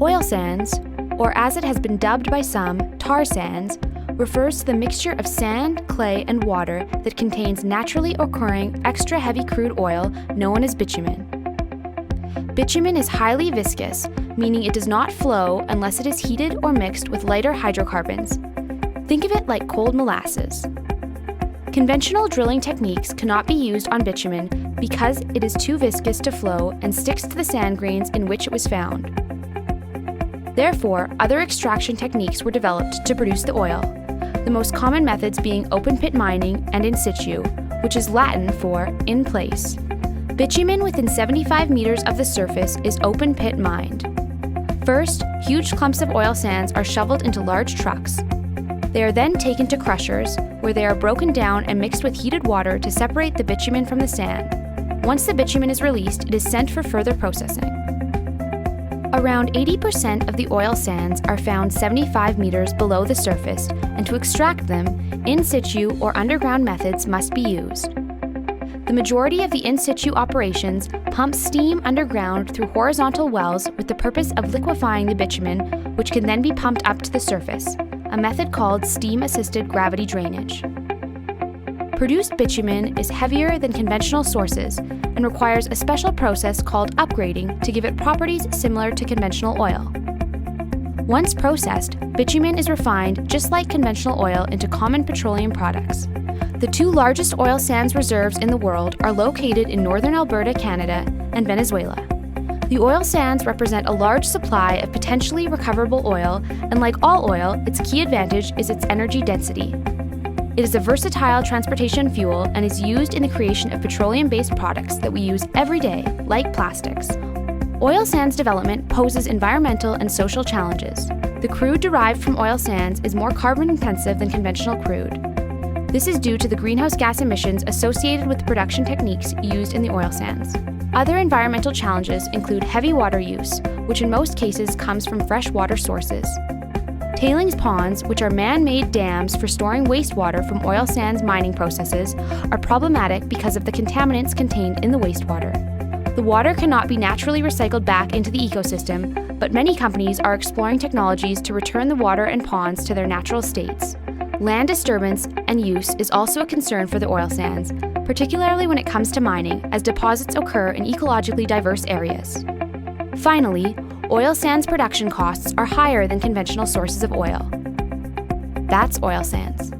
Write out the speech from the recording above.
Oil sands, or as it has been dubbed by some, tar sands, refers to the mixture of sand, clay, and water that contains naturally occurring extra heavy crude oil known as bitumen. Bitumen is highly viscous, meaning it does not flow unless it is heated or mixed with lighter hydrocarbons. Think of it like cold molasses. Conventional drilling techniques cannot be used on bitumen because it is too viscous to flow and sticks to the sand grains in which it was found. Therefore, other extraction techniques were developed to produce the oil, the most common methods being open-pit mining and in situ, which is Latin for in place. Bitumen within 75 meters of the surface is open-pit mined. First, huge clumps of oil sands are shoveled into large trucks. They are then taken to crushers, where they are broken down and mixed with heated water to separate the bitumen from the sand. Once the bitumen is released, it is sent for further processing. Around 80% of the oil sands are found 75 meters below the surface, and to extract them, in situ or underground methods must be used. The majority of the in situ operations pump steam underground through horizontal wells with the purpose of liquefying the bitumen, which can then be pumped up to the surface, a method called steam-assisted gravity drainage. Produced bitumen is heavier than conventional sources and requires a special process called upgrading to give it properties similar to conventional oil. Once processed, bitumen is refined just like conventional oil into common petroleum products. The two largest oil sands reserves in the world are located in Northern Alberta, Canada, and Venezuela. The oil sands represent a large supply of potentially recoverable oil, and like all oil, its key advantage is its energy density. It is a versatile transportation fuel and is used in the creation of petroleum-based products that we use every day, like plastics. Oil sands development poses environmental and social challenges. The crude derived from oil sands is more carbon-intensive than conventional crude. This is due to the greenhouse gas emissions associated with the production techniques used in the oil sands. Other environmental challenges include heavy water use, which in most cases comes from freshwater sources. Tailings ponds, which are man-made dams for storing wastewater from oil sands mining processes, are problematic because of the contaminants contained in the wastewater. The water cannot be naturally recycled back into the ecosystem, but many companies are exploring technologies to return the water and ponds to their natural states. Land disturbance and use is also a concern for the oil sands, particularly when it comes to mining, as deposits occur in ecologically diverse areas. Finally, oil sands production costs are higher than conventional sources of oil. That's oil sands.